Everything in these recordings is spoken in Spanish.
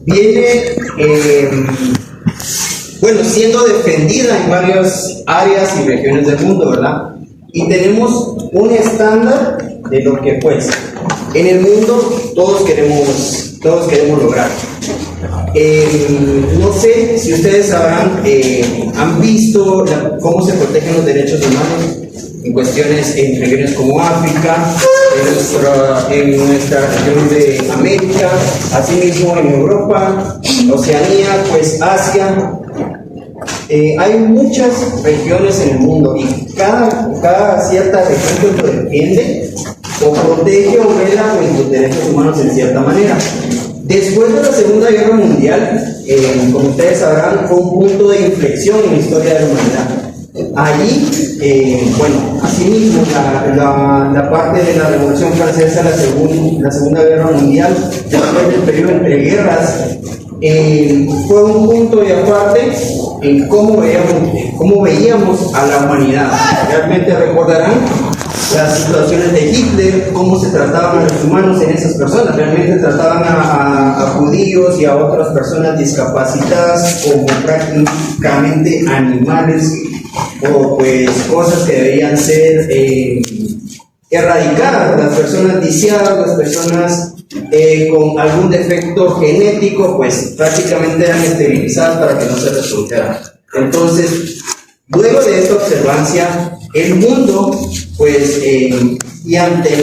viene, siendo defendida en varias áreas y regiones del mundo, ¿verdad? Y tenemos un estándar de lo que, pues, en el mundo todos queremos lograr. No sé si ustedes sabrán, han visto cómo se protegen los derechos humanos en cuestiones en regiones como África, en nuestra región de América, asimismo en Europa, Oceanía, pues Asia. Hay muchas regiones en el mundo y cada cierta región lo defiende o protege o vela los derechos humanos en cierta manera. Después de la Segunda Guerra Mundial, como ustedes sabrán, fue un punto de inflexión en la historia de la humanidad. Allí, asimismo, la parte de la Revolución Francesa, la Segunda Guerra Mundial, después del periodo entre guerras, fue un punto de aparte en cómo veíamos a la humanidad. Realmente recordarán las situaciones de Hitler, cómo se trataban a los humanos en esas personas. Realmente trataban a judíos y a otras personas discapacitadas como prácticamente animales o pues cosas que deberían ser erradicadas. Las personas lisiadas, las personas con algún defecto genético, pues prácticamente eran esterilizadas para que no se reprodujeran. Entonces, luego de esta observancia, el mundo, pues, y ante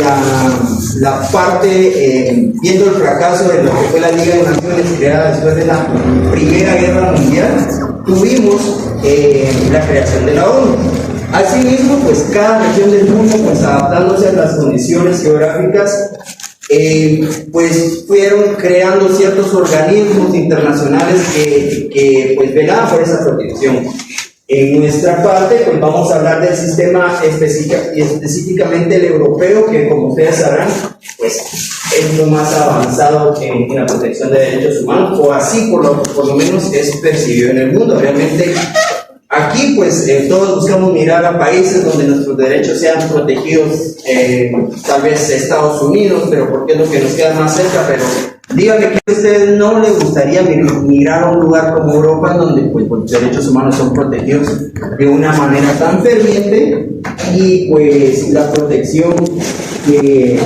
la parte, viendo el fracaso de lo que fue la Liga de Naciones creada después de la Primera Guerra Mundial, tuvimos la creación de la ONU. Asimismo, pues cada región del mundo, pues adaptándose a las condiciones geográficas, pues fueron creando ciertos organismos internacionales que pues velaban por esa protección. En nuestra parte, pues vamos a hablar del sistema específicamente el europeo, que como ustedes sabrán, pues es lo más avanzado en la protección de derechos humanos, o así por lo menos es percibido en el mundo. Realmente aquí, pues, todos buscamos mirar a países donde nuestros derechos sean protegidos, tal vez Estados Unidos, pero porque es lo que nos queda más cerca. Pero díganme que a ustedes no les gustaría migrar a un lugar como Europa, donde pues, los derechos humanos son protegidos de una manera tan ferviente, y pues la protección que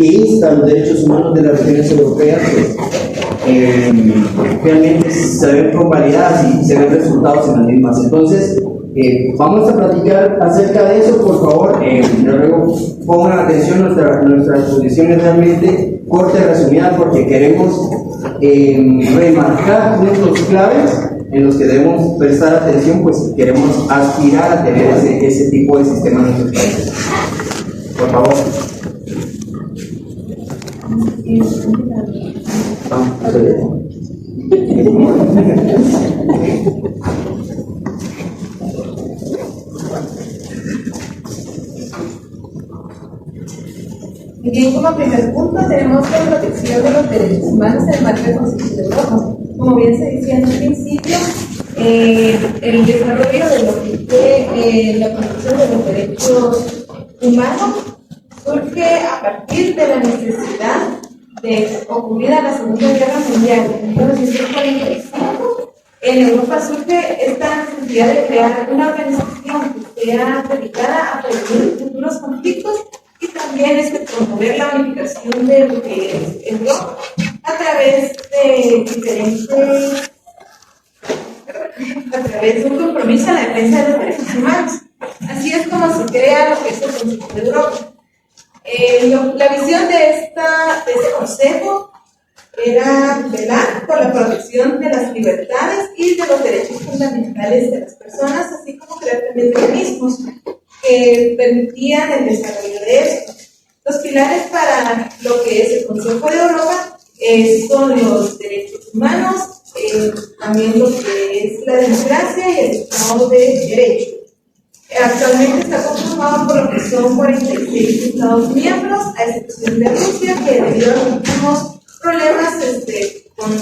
insta los derechos humanos de las regiones europeas, pues, realmente se ven convalidadas y se ven resultados en las mismas. Entonces, vamos a platicar acerca de eso, por favor. Luego pongan atención, nuestra exposición es realmente corta y resumida porque queremos remarcar puntos claves en los que debemos prestar atención, pues queremos aspirar a tener ese tipo de sistema en nuestros países. Por favor. Bien, como primer punto tenemos la protección de los derechos humanos en el marco de la Constitución de Europa. Como bien se decía en un principio, el desarrollo de lo que es la protección de los derechos humanos surge a partir de la necesidad de ocurrida la Segunda Guerra Mundial. En 1945, en Europa surge esta necesidad de crear una organización que sea dedicada a prevenir futuros conflictos y también promover la unificación de lo que es Europa a través de un compromiso a la defensa de los derechos humanos. Así es como se crea lo que es el Consejo de Europa. La visión de este consejo era velar por la protección de las libertades y de los derechos fundamentales de las personas, así como crear también mecanismos que permitían el desarrollo de esto. Los pilares para lo que es el Consejo de Europa son los derechos humanos, también lo que es la democracia y el Estado de Derecho. Actualmente está conformado por lo que son 46 Estados miembros, a excepción de Rusia, que debido a los últimos problemas con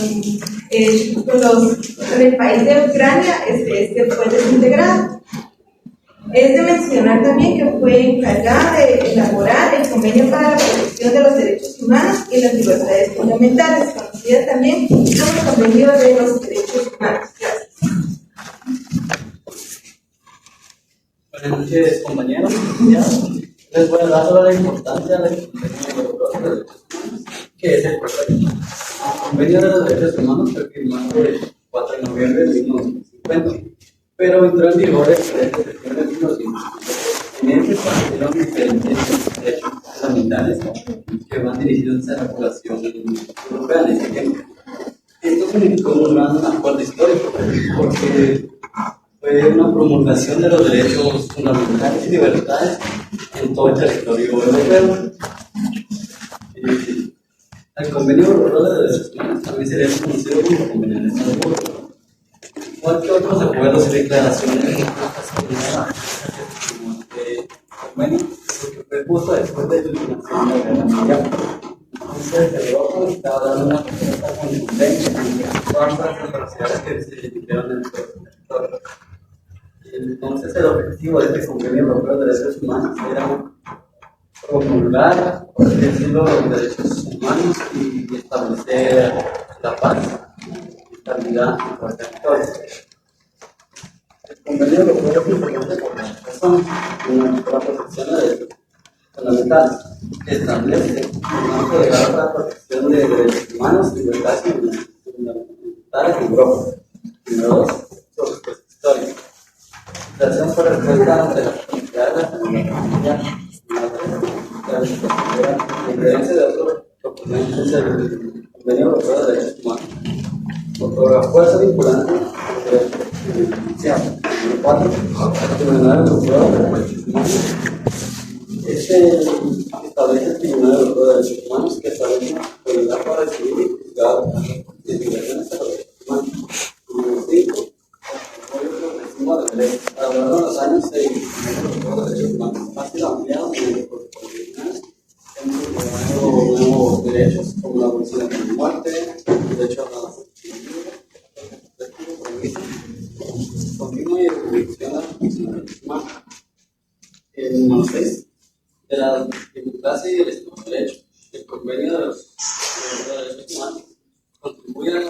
el país de Ucrania, fue desintegrado. Es de mencionar también que fue encargada de elaborar el Convenio para la Protección de los Derechos Humanos y las Libertades Fundamentales, conocida también como el Convenio de los Derechos Humanos. Gracias. Buenas noches, compañeros. Les voy a dar sobre la importancia del Convenio de los Derechos Humanos, que es el Convenio de los Derechos Humanos fue firmado el 4 de noviembre de 1950, pero entró en vigor el 3 de septiembre de 1950. En este establecieron diferentes derechos fundamentales que van dirigidos a la población europea en ese tiempo. Esto significó un gran acuerdo histórico, porque fue una promulgación de los derechos fundamentales y libertades en todo el territorio europeo. El Convenio Europeo de Derechos Humanos también sería conocido como Convenio de Estambul. Igual que otros acuerdos y declaraciones como este convenio, porque fue justo después de la eliminación de la Guerra Mundial. Entonces, Europa estaba dando una respuesta contundente a todas las atrocidades que se hicieron en el territorio. Entonces, el objetivo de este Convenio Europeo de Derechos Humanos era promulgar, por así decirlo, los derechos humanos y establecer la paz y estabilidad en los territorios. El Convenio Europeo es importante por las personas, por la protección de derechos fundamentales, que establece el marco legal para la protección de derechos humanos y libertades fundamentales en Europa. Número 2, su respuesta histórica. La acción fue respuesta ante las necesidades de la comunidad mundial. La diferencia de otros proponentes del Convenio Europeo de Derechos Humanos. Por la fuerza vinculante del derecho judicial. Número 4, el Tribunal Europeo de Derechos Humanos. Este establece el Tribunal Europeo de Derechos Humanos, que establece la autoridad para decidir y juzgar las violaciones a los derechos humanos. Número 5, de ley. A lo largo de los años, el Convenio de Derechos Humanos ha sido ampliado mediante protocolos. Hemos incorporado nuevos derechos como la abolición de la muerte, el derecho a la continua y jurisdicción a la protección de derechos humanos. El número 6, de la democracia y el Estado de Derecho. El Convenio de los Derechos Humanos contribuye a la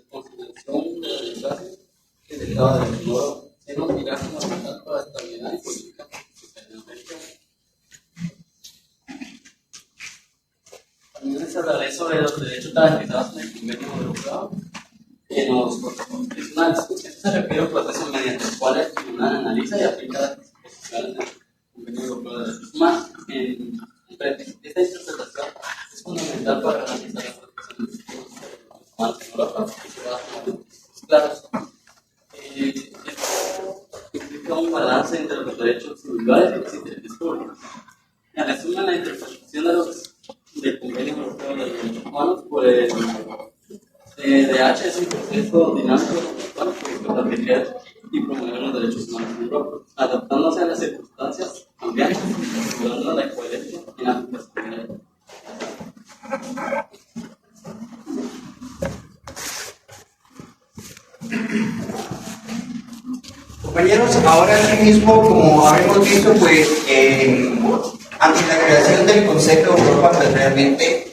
consolidación de la democracia y del Estado de Derecho, siendo mirar fundamental para la estabilidad y política social en América. También les hablaré sobre los derechos garantizados en el Convenio Europeo y en los protocolos adicionales. Esto se refiere a un proceso mediante el cual el tribunal analiza y aplica las disposiciones del Convenio Europeo de Derechos Humanos. Esta interpretación es fundamental para garantizar la protección de los derechos humanos en Europa y se va a tomar claros. Implica un balance entre los derechos individuales y los intereses públicos. En resumen, la interpretación del Convenio Europeo de Derechos Humanos por el CEDH es un proceso dinámico para proteger y promover los derechos humanos en Europa, adaptándose a las circunstancias cambiantes y asegurando la coherencia en la aplicación de la ley. Compañeros, ahora aquí mismo, como habíamos visto, pues ante la creación del Consejo de Europa, pues realmente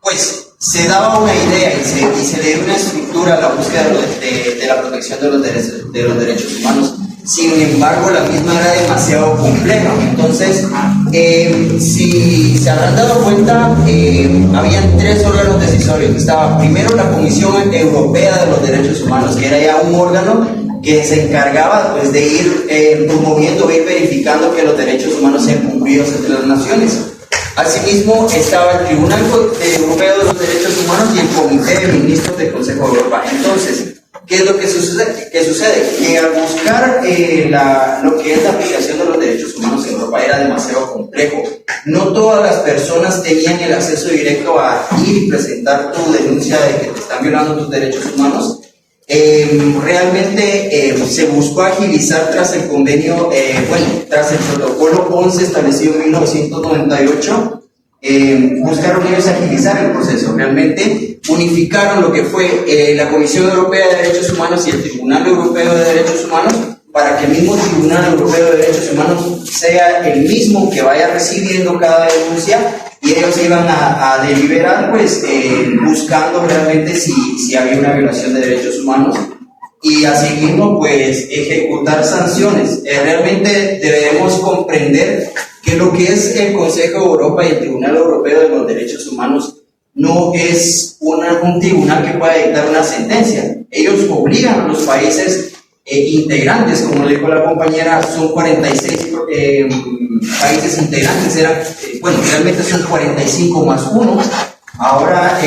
pues se daba una idea y se le dio una estructura a la búsqueda de la protección de los derechos humanos. Sin embargo, la misma era demasiado compleja. Entonces, si se habrán dado cuenta, habían tres órganos decisorios. Estaba primero la Comisión Europea de los Derechos Humanos, que era ya un órgano que se encargaba pues, de ir promoviendo, ir verificando que los derechos humanos sean cumplidos entre las naciones. Asimismo, estaba el Tribunal Europeo de los Derechos Humanos y el Comité de Ministros del Consejo de Europa. Entonces, ¿qué es lo que sucede? Que al buscar lo que es la aplicación de los derechos humanos en Europa era demasiado complejo. No todas las personas tenían el acceso directo a ir y presentar tu denuncia de que te están violando tus derechos humanos. Realmente se buscó agilizar tras el convenio, tras el protocolo 11 establecido en 1998, buscaron ellos agilizar el proceso. Realmente unificaron lo que fue la Comisión Europea de Derechos Humanos y el Tribunal Europeo de Derechos Humanos para que el mismo Tribunal Europeo de Derechos Humanos sea el mismo que vaya recibiendo cada denuncia, y ellos iban a deliberar pues buscando realmente si había una violación de derechos humanos y asimismo pues ejecutar sanciones. Realmente debemos comprender que lo que es el Consejo de Europa y el Tribunal Europeo de los Derechos Humanos no es un tribunal que pueda dictar una sentencia. Ellos obligan a los países integrantes, como le dijo la compañera, son 46 países integrantes, realmente son 45 más 1. Ahora,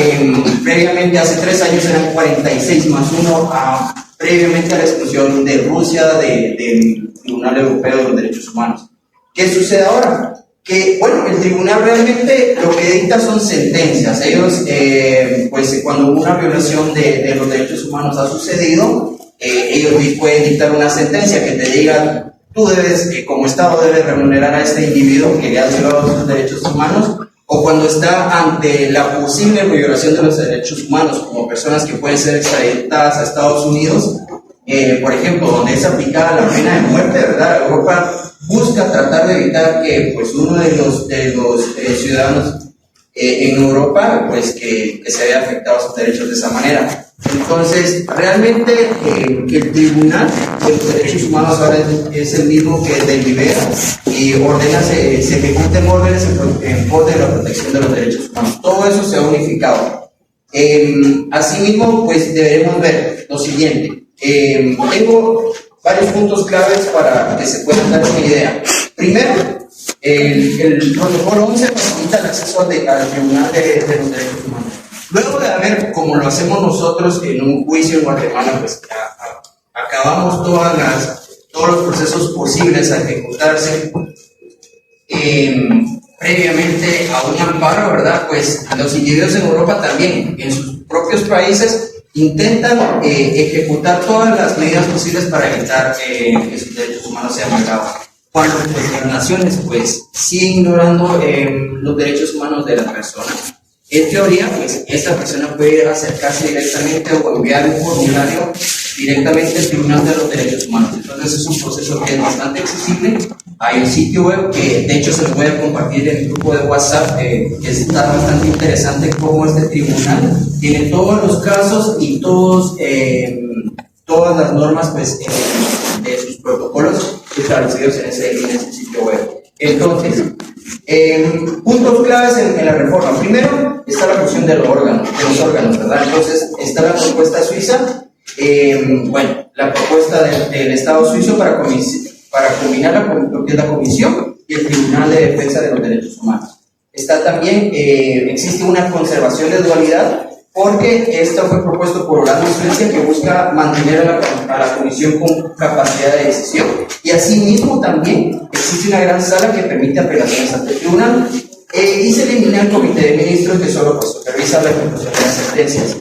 previamente, hace 3 años eran 46 más 1, previamente a la expulsión de Rusia del Tribunal Europeo de los Derechos Humanos. ¿Qué sucede ahora? Que, el tribunal realmente lo que dicta son sentencias. Ellos, cuando una violación de los derechos humanos ha sucedido, ellos pueden dictar una sentencia que te diga, tú debes, como Estado, debes remunerar a este individuo que le ha violado sus derechos humanos, o cuando está ante la posible violación de los derechos humanos, como personas que pueden ser extraditadas a Estados Unidos, por ejemplo, donde es aplicada la pena de muerte, ¿verdad? Europa busca tratar de evitar que uno de los ciudadanos en Europa que se vea afectado sus derechos de esa manera. Entonces, realmente el Tribunal de los Derechos Humanos ahora es el mismo que delibera y ordena, se ejecuten órdenes en pos de la protección de los derechos humanos. Todo eso se ha unificado. Asimismo, deberemos ver lo siguiente. Tengo varios puntos claves para que se puedan dar una idea. Primero, el protocolo 11 facilita el acceso al Tribunal de los Derechos Humanos. Luego de haber, como lo hacemos nosotros en un juicio en Guatemala, acabamos todos los procesos posibles a ejecutarse previamente a un amparo, ¿verdad? Los individuos en Europa también, en sus propios países, intentan ejecutar todas las medidas posibles para evitar que sus derechos humanos sean violados. Cuando las naciones siguen ignorando los derechos humanos de la persona, en teoría, esta persona puede acercarse directamente o enviar un formulario directamente al Tribunal de los Derechos Humanos. Entonces es un proceso que es bastante accesible. Hay un sitio web que de hecho se lo voy a compartir en el grupo de WhatsApp, que está bastante interesante cómo este tribunal tiene todos los casos y todas las normas de sus protocolos establecidos en ese sitio web. Entonces, puntos claves en la reforma. Primero está la fusión de los órganos, ¿verdad? Entonces está la propuesta suiza, la propuesta del Estado suizo para combinar lo que es la Comisión y el Tribunal de Defensa de los Derechos Humanos. Está también, existe una conservación de dualidad, porque esto fue propuesto por Holanda y Suecia, que busca mantener a la Comisión con capacidad de decisión, y asimismo también existe una gran sala que permite apelaciones ante el tribunal, y se elimina el comité de ministros que solo supervisa la ejecución de las sentencias.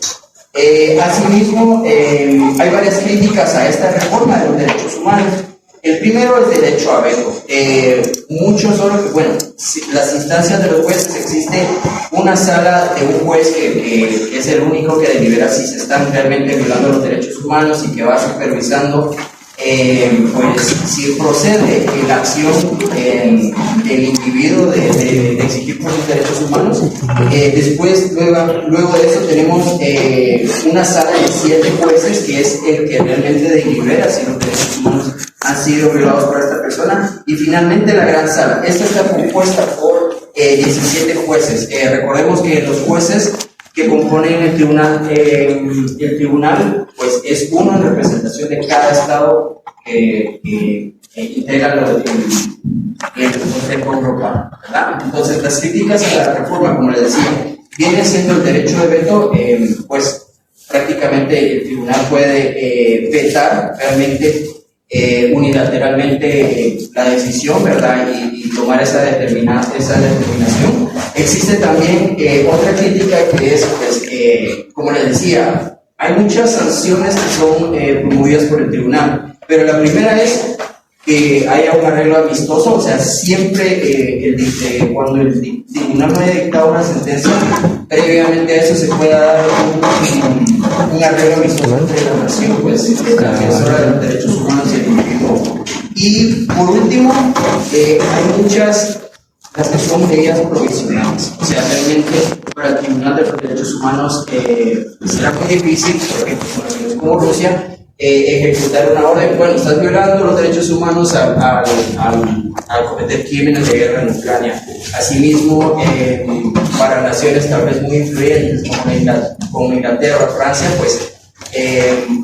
Asimismo, hay varias críticas a esta reforma de los derechos humanos. El primero es el derecho a veto. Muchos solo las instancias de los jueces, existe una sala de un juez que es el único que delibera si se están realmente violando los derechos humanos y que va supervisando si procede la acción del individuo de exigir por sus derechos humanos. Luego de eso tenemos una sala de 7 jueces que es el que realmente delibera si los derechos humanos han sido violados por esta persona, y finalmente la gran sala. Esta está compuesta por 17 jueces. Recordemos que los jueces que componen el tribunal es uno en representación de cada estado que integra el Consejo Europeo, ¿verdad? Entonces, las críticas a la reforma, como les decía, viene siendo el derecho de veto. Prácticamente el tribunal puede vetar realmente unilateralmente la decisión, ¿verdad? Y tomar esa determinación. Existe también otra crítica que es, como les decía, hay muchas sanciones que son promovidas por el tribunal, pero la primera es que haya un arreglo amistoso, o sea, siempre cuando el tribunal no haya dictado una sentencia, previamente a eso se pueda dar un arreglo amistoso entre la nación, pues, la defensora de los derechos humanos y el individuo. Y por último, hay muchas, las que son medidas provisionales, o sea, realmente para el Tribunal de los Derechos Humanos será muy difícil, porque como Rusia, ejecutar una orden. Bueno, estás violando los derechos humanos al cometer crímenes de guerra en Ucrania. Asimismo, para naciones tal vez muy influyentes como Inglaterra o Francia, pues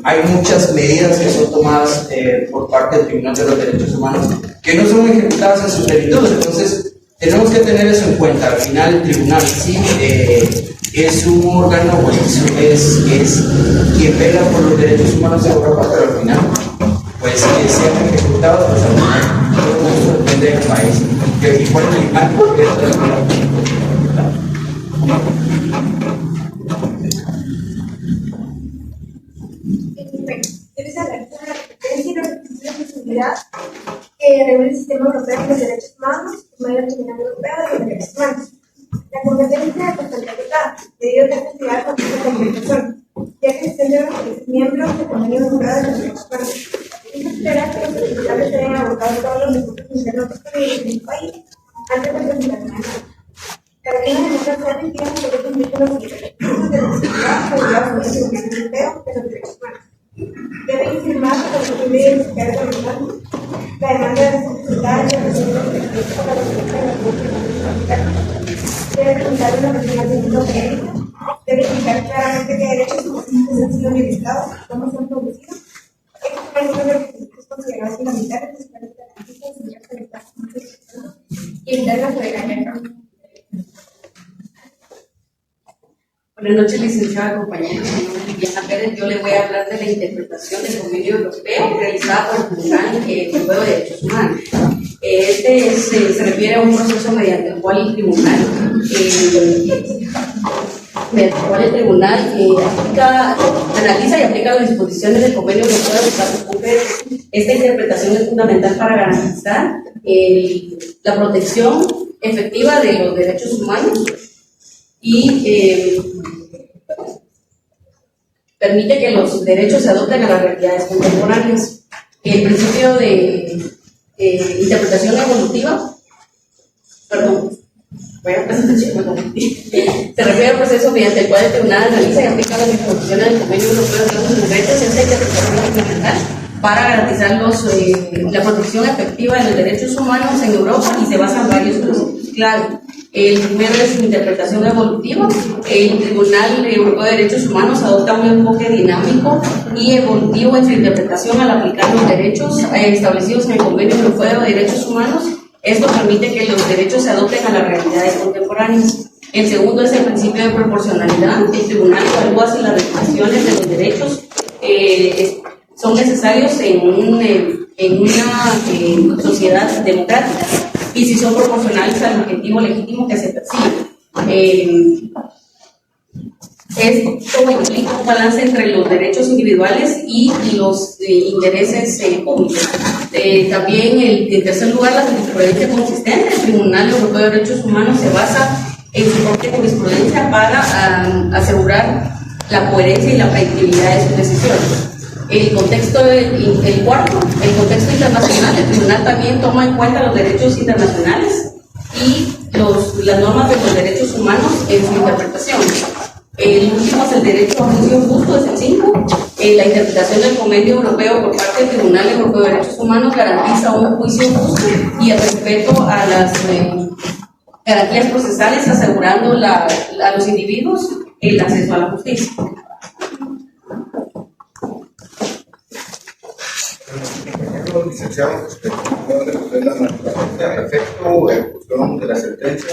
hay muchas medidas que son tomadas por parte del Tribunal de los Derechos Humanos que no son ejecutadas en su plenitud. Entonces, tenemos que tener eso en cuenta. Al final, el tribunal sí es un órgano, pues, es quien vela por los derechos humanos de Europa, pero al final, pues, que sean ejecutados, pues, al final, todo eso depende del país. Que igual el impacto que es que regula el sistema europeo de los derechos humanos y el Tribunal Europeo de los Derechos Humanos. La competencia es bastante acotada, debido a que esta actividad consiste en comunicación, ya que extiende a los países miembros del Convenio Europeo de los Derechos Humanos. Esto espera que los tribunales deben abordar todos los recursos internos disponibles en el país antes de presentar una demanda. Para que una democracia efectiva se debe cumplir con los requisitos de necesidad regulados por el Tribunal Europeo de los Derechos Humanos. Debe informar que los que deben identificar con los datos la demanda de necesidad y la resolución de conflictos para la defensa de la República. Debe presentar una procedimiento genérica, debe indicar claramente qué derechos y beneficios han sido violentados, cómo se han producido. Estos son los requisitos considerados fundamentales para el garantistas y derechos de las personas y evitar la soberanía. Buenas noches, licenciada compañera. Mi nombre es Liliana Pérez. Yo le voy a hablar de la interpretación del convenio europeo realizada por el Tribunal Europeo de Derechos Humanos. Se refiere a un proceso mediante el cual el tribunal analiza y aplica las disposiciones del convenio europeo de Estado Cumbre. Esta interpretación es fundamental para garantizar la protección efectiva de los derechos humanos y permite que los derechos se adopten a las realidades contemporáneas. El principio de interpretación evolutiva, se refiere al proceso mediante el cual el tribunal analiza y aplica las disposiciones del convenio europeo de los concretos. Esta interpretación es fundamental para garantizar la protección efectiva de los derechos humanos en Europa y se basa en varios principios clave. El primero es su interpretación evolutiva. El Tribunal Europeo de Derechos Humanos adopta un enfoque dinámico y evolutivo en su interpretación al aplicar los derechos establecidos en el Convenio Europeo de Derechos Humanos. Esto permite que los derechos se adopten a las realidades contemporáneas. El segundo es el principio de proporcionalidad. El Tribunal evalúa si las restricciones de los derechos son necesarios en una sociedad democrática y si son proporcionales al objetivo legítimo que se persigue. Esto implica un balance entre los derechos individuales y los intereses públicos. También, en tercer lugar, la jurisprudencia consistente. El Tribunal Europeo de Derechos Humanos se basa en su propia jurisprudencia para asegurar la coherencia y la predictibilidad de sus decisiones. El contexto, el cuarto, el contexto internacional. El tribunal también toma en cuenta los derechos internacionales y las normas de los derechos humanos en su interpretación. El último es el derecho a juicio justo, es el 5. La interpretación del Convenio Europeo por parte del Tribunal Europeo de Derechos Humanos garantiza un juicio justo y el respeto a las garantías procesales, asegurando a los individuos el acceso a la justicia. Licenciados, al efecto o ejecución de la sentencia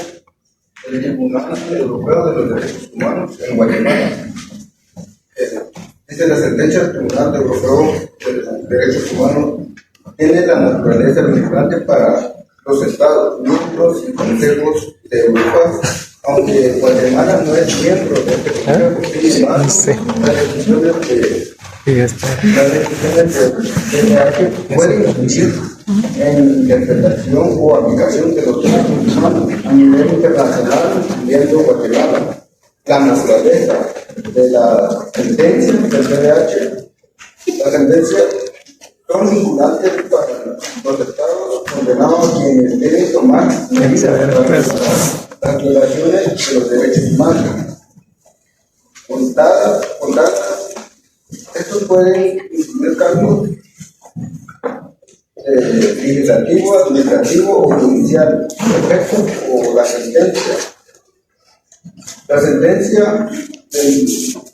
del Tribunal Europeo de los Derechos Humanos en Guatemala. Dice la sentencia del Tribunal Europeo de los Derechos Humanos tiene la naturaleza vinculante para los Estados miembros y consejos de Europa, aunque Guatemala no es miembro de este consejo. Las decisiones que pueden influir en interpretación o aplicación de los derechos humanos a nivel internacional, incluyendo Guatemala. La naturaleza de la sentencia del CDH, la sentencia son vinculantes para los estados condenados a quienes deben tomar medidas para las violaciones de los derechos humanos. Contadas, estos pueden incluir cargos legislativo, administrativo o judicial, efecto o la sentencia. La sentencia de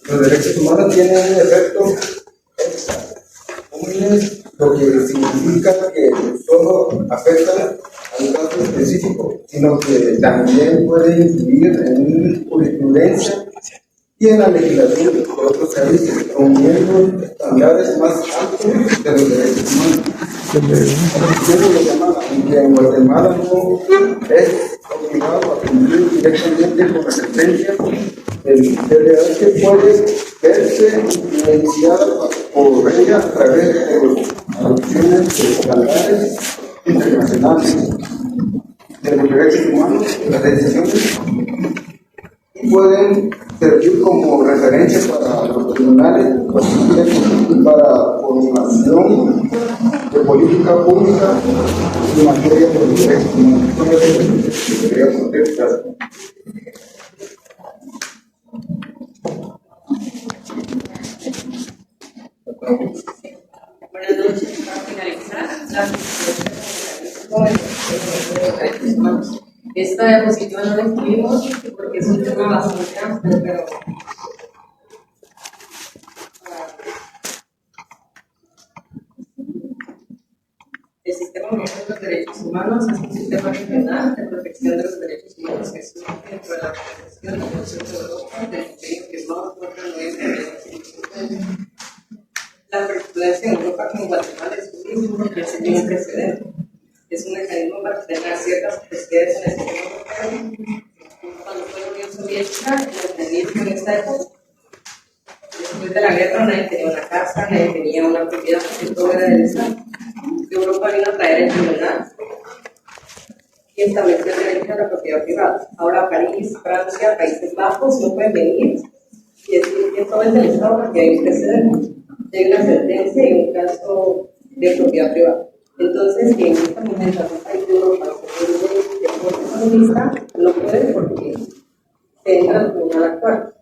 los derechos humanos tiene un efecto extra, lo que significa que solo afecta a un caso específico, sino que también puede influir en jurisprudencia y en la legislación de otros países, promoviendo estándares más altos de los derechos humanos. Aunque en Guatemala no es obligado a cumplir directamente con la sentencia, el CDH puede verse influenciado por ella a través de las adopciones de estándares internacionales de los derechos humanos. Las decisiones pueden servir como referencia para los tribunales para formación de política pública en materia de los derechos humanos. Quería contestar. Buenas noches. Para finalizar, derechos humanos. Esta diapositiva no la incluimos porque es un tema bastante amplio, pero el sistema mundial de los derechos humanos es un sistema regional de protección de los derechos humanos que surge dentro de la Convención de la Unión de Europa del Imperio firmado por el 9 de 1950. La jurisprudencia en Europa con Guatemala es un mismo que se tiene precedente. Es un mecanismo para frenar ciertas atrocidades en el sistema europeo. Cuando fue la Unión Soviética, el mecanismo en esta época, después de la guerra, nadie tenía una casa, nadie tenía una propiedad, porque todo era del Estado. Europa vino a traer el tribunal y estableció el derecho a la propiedad privada. Ahora París, Francia, Países Bajos no pueden venir y decir que todo es del Estado porque hay un precedente. Hay una sentencia y un caso de propiedad privada. Entonces, que en este momento los países de Europa, de forma comunista, no pueden porque se entra al tribunal actual.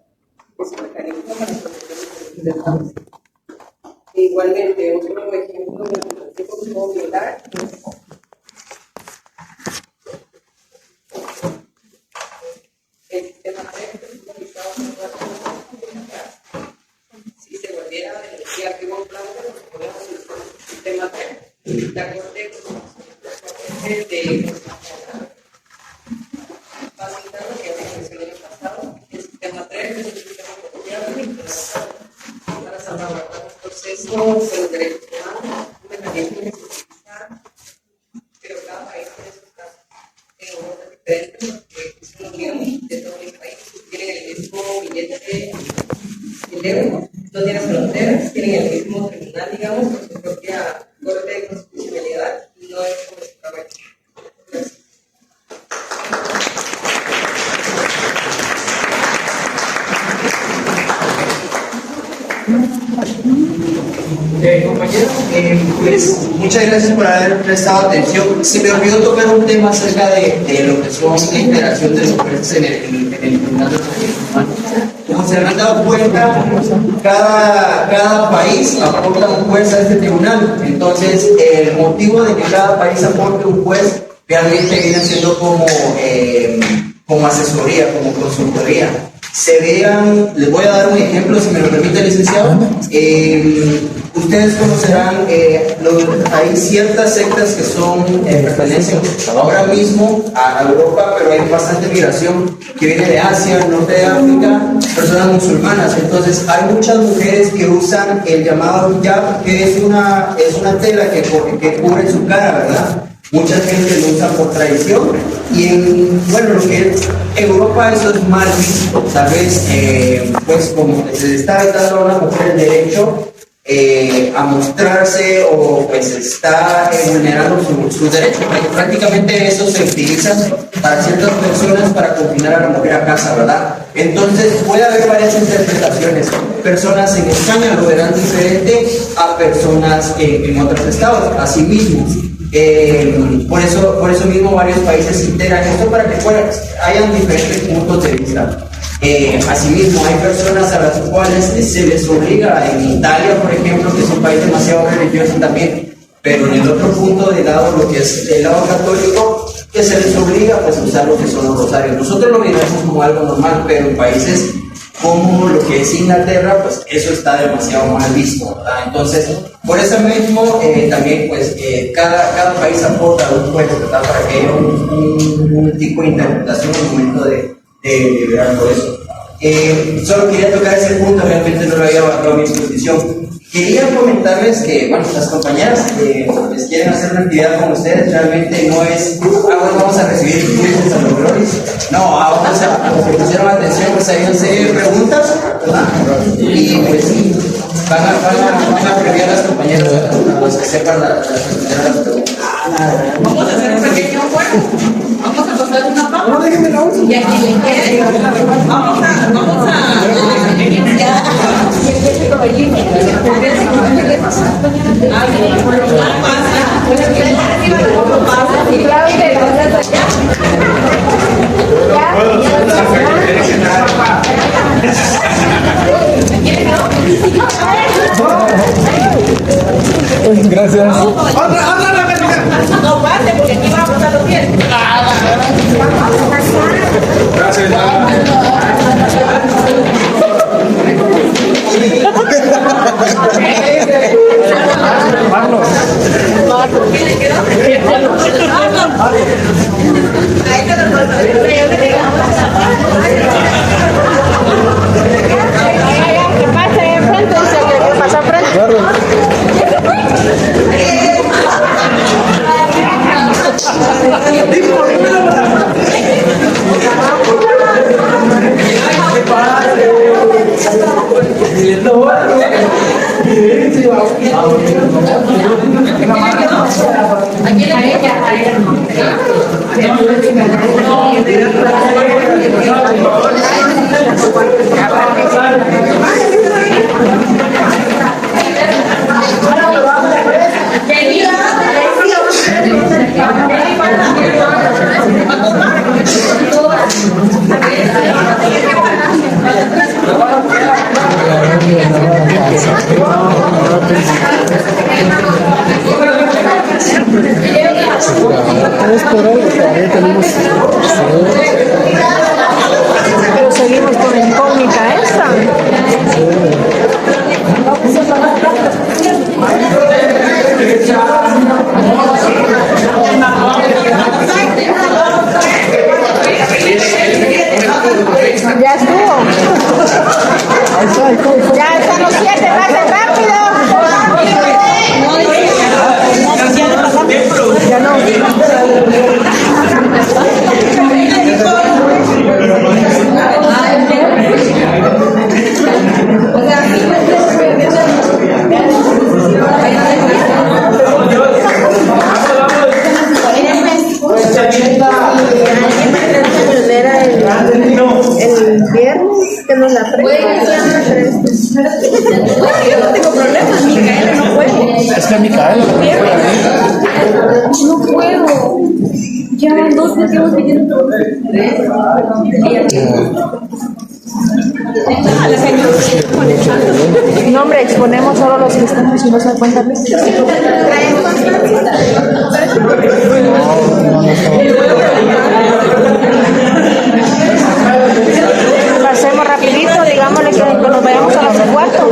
Es un mecanismo para proteger los derechos de Estado. Igualmente, otro ejemplo de cómo se puede violar es el sistema 3 que es utilizado por si se volviera a denunciar que hubo un plan, podemos utilizar el sistema 3 de acuerdo de facilitar lo que se mencionó en el pasado. El sistema 3 es un sistema confiable para salvaguardar los procesos de los derechos humanos, un mecanismo que se utiliza, pero cada país tiene sus casos. En Europa es diferente porque es una unión de todos los países, tienen el mismo billete del euro, no tienen fronteras, tienen el mismo tribunal, digamos, con su propia corte de constitucionalidad, y no es como si fuera aquí. Gracias. Compañeros, pues muchas gracias por haber prestado atención. Se me olvidó tocar un tema acerca de lo que son la integración de los jueces en el Tribunal de los Derechos Humanos. Como se han dado cuenta, cada país aporta un juez a este tribunal. Entonces, el motivo de que cada país aporte un juez realmente viene siendo como asesoría, como consultoría. Les voy a dar un ejemplo, si me lo permite, licenciado. Ustedes conocerán, hay ciertas sectas que pertenecen ahora mismo a Europa, pero hay bastante migración que viene de Asia, norte de África, personas musulmanas. Entonces, hay muchas mujeres que usan el llamado hijab, que es una tela que cubre su cara, ¿verdad? Mucha gente lo usa por tradición y lo que es Europa eso es mal visto. Tal vez, pues como se le está dando a una mujer el derecho a mostrarse o pues está vulnerando sus derechos. Prácticamente eso se utiliza para ciertas personas para confinar a la mujer a casa, ¿verdad? Entonces puede haber varias interpretaciones. Personas en España lo verán diferente a personas en otros estados. Asimismo, por eso mismo varios países integran esto para que hayan diferentes puntos de vista. Asimismo, hay personas a las cuales se les obliga, en Italia, por ejemplo, que es un país demasiado religioso también, pero en el otro punto del lado, lo que es el lado católico, que se les obliga pues, a usar lo que son los rosarios. Nosotros lo miramos como algo normal, pero en países como lo que es Inglaterra, pues eso está demasiado mal visto, ¿verdad? Entonces, por eso mismo, también, pues, cada país aporta un puesto, ¿verdad? Para que haya un tipo de interpretación en el momento de liberar todo eso. Solo quería tocar ese punto, realmente no lo había bajado a mi exposición. Quería comentarles que, bueno, las compañeras les quieren hacer una actividad con ustedes, realmente no es, bueno, vamos a recibir dulces a los gloris. No, vamos a, los que pusieron atención, pues hay una serie de preguntas, ¿verdad? Y pues sí, van a premiar a las compañeras, a los que sepan las preguntas. Vamos a hacer un pequeño juego. Vamos a pasar una papa. No, déjenme la última. Y aquí le quede. Vamos a iniciar. Gracias. No pase, porque aquí vamos a pasar los pies. Gracias. Pero seguimos con la incógnita esta. Ya estuvo. Ya están los 7, pasen rápido. Ya no. El viernes que nos la yo no tengo problemas, Micaela no puede. Es que Micaela No puedo. Ya van 2 que estamos pidiendo. No, hombre, exponemos solo los que estamos y no se cuentan. Pasemos rapidito, digámosle que nos vayamos a las 4.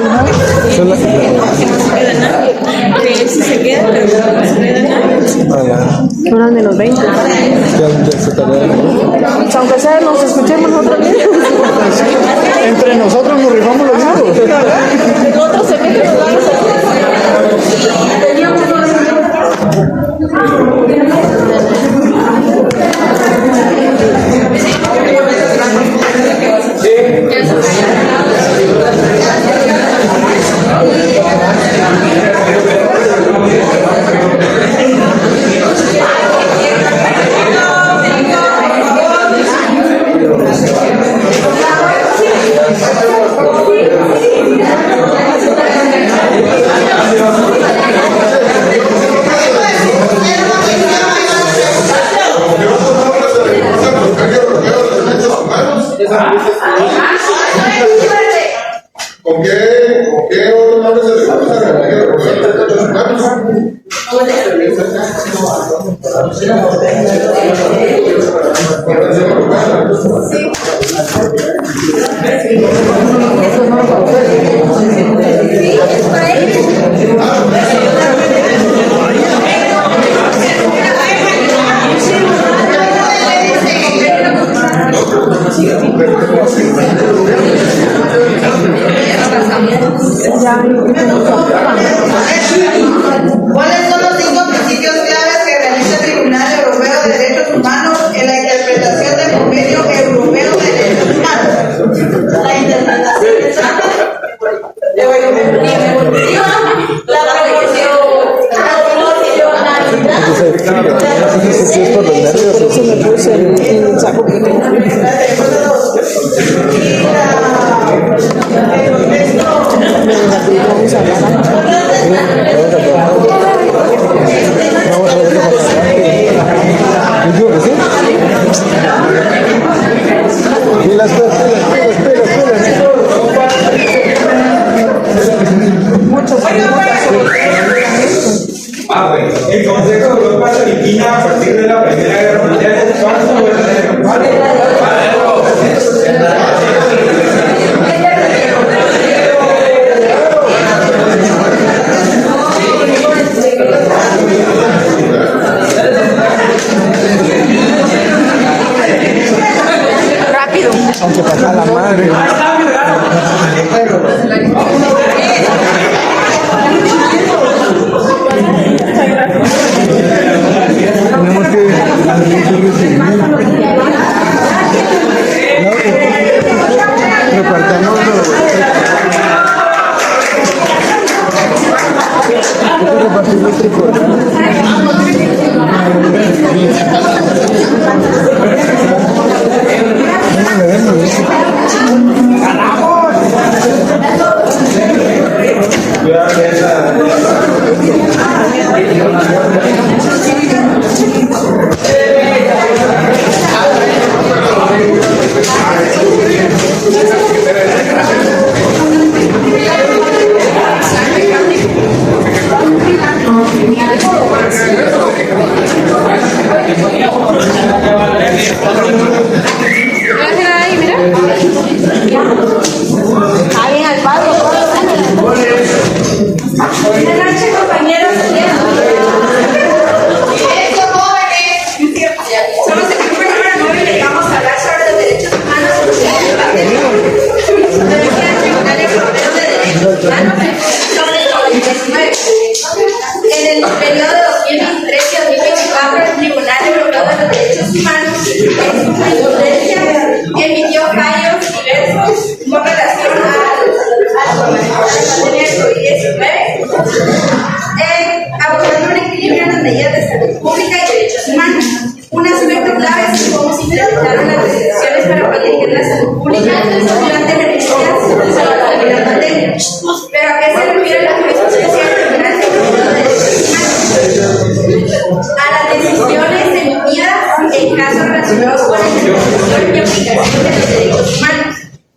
Que él sí se queda, pero no se queda nadie. Son de los 20. Aunque sea, nos escuchemos nosotros mismos. entre nosotros nos rifamos los hijos. Nosotros se meten los lados. Sí. ¿Con qué otro nombre se le conoce a la Convención Europea de Derechos Humanos? ¿Cuáles son los 5 principios claves que realiza el Tribunal Europeo de Derechos Humanos en la interpretación del Convenio Europeo de Derechos Humanos? La interpretación exacta, la Por eso me puse el saco que tengo. Vamos a El Consejo de Europa se origina a partir de la Primera Guerra Mundial. ¿Falso o verdadero? rápido. Aunque pasa la madre. Tenemos que En el periodo de 2023 y 2024, el Tribunal Europeo de los Derechos Humanos, en su jurisprudencia, emitió fallos diversos con relación a la pandemia del COVID-19, abordando un equilibrio en las medidas de salud pública y derechos humanos. Un aspecto clave es cómo se implementaron las restricciones para proteger la salud pública durante emergencias de la pandemia. ¿Pero a qué se refiere la jurisprudencia del Tribunal Europeo de Derechos Humanos? A las decisiones emitidas en casos relacionados con la interpretación y aplicación de los derechos humanos,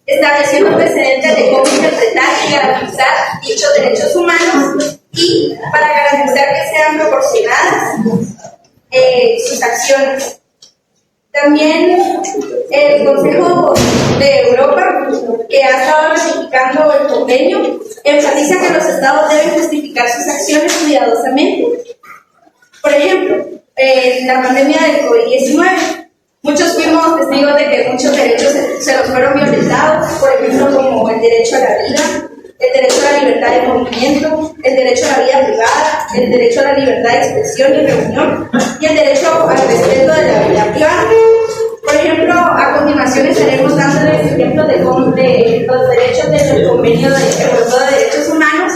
estableciendo precedentes de cómo interpretar y garantizar dichos derechos humanos y para garantizar que sean proporcionadas sus acciones. También el Consejo de Europa, que ha estado ratificando el convenio, enfatiza que los estados deben justificar sus acciones cuidadosamente. Por ejemplo, en la pandemia del COVID-19, muchos fuimos testigos de que muchos derechos se los fueron violentados, por ejemplo, como el derecho a la vida, el derecho a la libertad de movimiento, el derecho a la vida privada, el derecho a la libertad de expresión y reunión, y el derecho al respeto de la vida privada. Por ejemplo, a continuación estaremos dándoles ejemplos de los derechos del Convenio Europeo de Derechos Humanos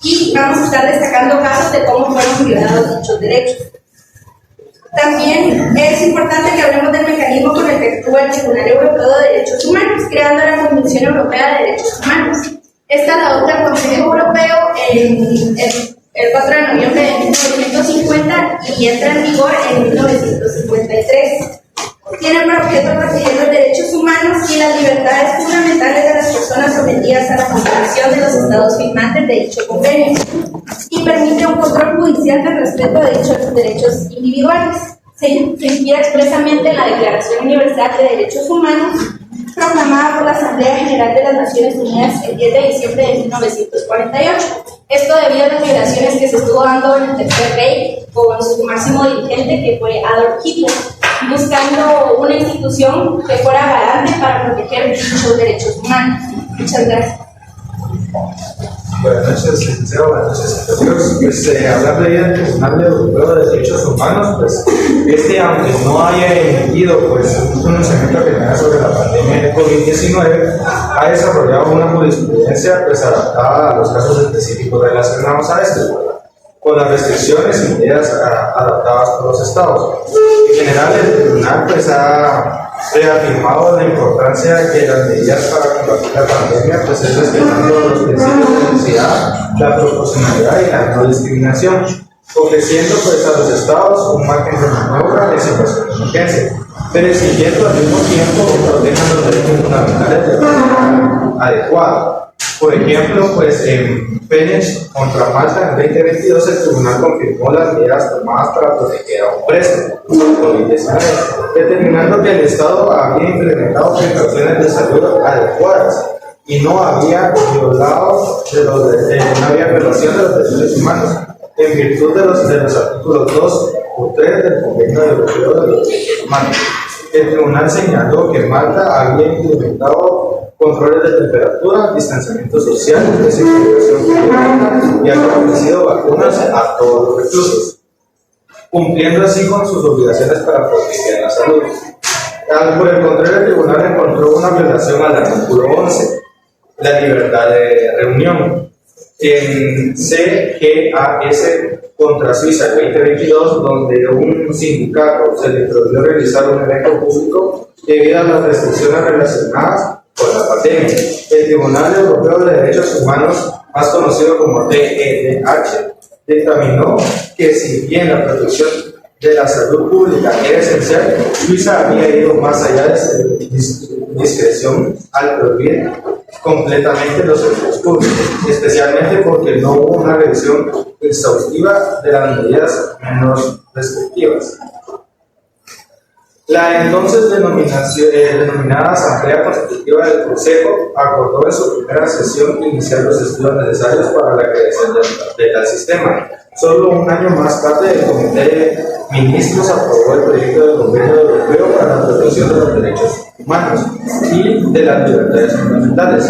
y vamos a estar destacando casos de cómo fueron violados dichos derechos. También es importante que hablemos del mecanismo con el que actúa el Tribunal Europeo de Derechos Humanos, creando la Convención Europea de Derechos Humanos. Esta la adopta el Consejo Europeo el 4 de noviembre de 1950 y entra en vigor en 1953. tiene por objeto proteger los derechos humanos y las libertades fundamentales de las personas sometidas a la jurisdicción de los estados firmantes de dicho convenio y permite un control judicial del respeto de dichos derechos individuales. Se inspira expresamente en la Declaración Universal de Derechos Humanos proclamada por la Asamblea General de las Naciones Unidas el 10 de diciembre de 1948. Esto debido a las violaciones que se estuvo dando en el Tercer Reich con su máximo dirigente, que fue Adolf Hitler, buscando una institución que fuera garante para proteger dichos derechos humanos. Muchas gracias. Buenas noches, licenciado. Buenas noches, amigos. Pues hablando ahí del Tribunal Europeo de Derechos Humanos, pues aunque no haya emitido pues un pronunciamiento general sobre la pandemia de COVID-19, ha desarrollado una jurisprudencia pues adaptada a los casos específicos relacionados a esto, con las restricciones y medidas adaptadas por los estados. En general, el tribunal pues ha reafirmado la importancia que las medidas para combatir la pandemia pues es respetando los principios de necesidad, la proporcionalidad y la no discriminación, ofreciendo pues a los estados un margen de maniobra en situación de emergencia, pero exigiendo al mismo tiempo que protejan los derechos fundamentales de manera adecuada. Por ejemplo, pues en Phoenix contra Malta en 2022 el tribunal confirmó las medidas tomadas para proteger a un preso COVID-19, determinando que el Estado había implementado precauciones de salud adecuadas y no había violación de los derechos humanos en virtud de los artículos 2 o 3 del Convenio Europeo de los Derechos Humanos. El tribunal señaló que Malta había implementado controles de temperatura, distanciamiento social, desinfección clínica y había ofrecido vacunas a todos los reclusos, cumpliendo así con sus obligaciones para proteger la salud. Por el contrario, el tribunal encontró una violación al artículo 11, la libertad de reunión, en CGAS contra Suiza 2022, donde un sindicato se le prohibió realizar un evento público debido a las restricciones relacionadas con la pandemia. El Tribunal Europeo de Derechos Humanos, más conocido como TEDH, dictaminó que si bien la protección de la salud pública era esencial, Suiza había ido más allá de su discreción al prohibir completamente los eventos públicos, especialmente porque no hubo una revisión exhaustiva de las medidas menos restrictivas. La entonces denominada Asamblea Constitutiva del Consejo acordó en su primera sesión iniciar los estudios necesarios para la creación del sistema. Solo un año más tarde, el Comité de Ministros aprobó el proyecto de Convenio Europeo para la protección de los derechos humanos y de las libertades fundamentales.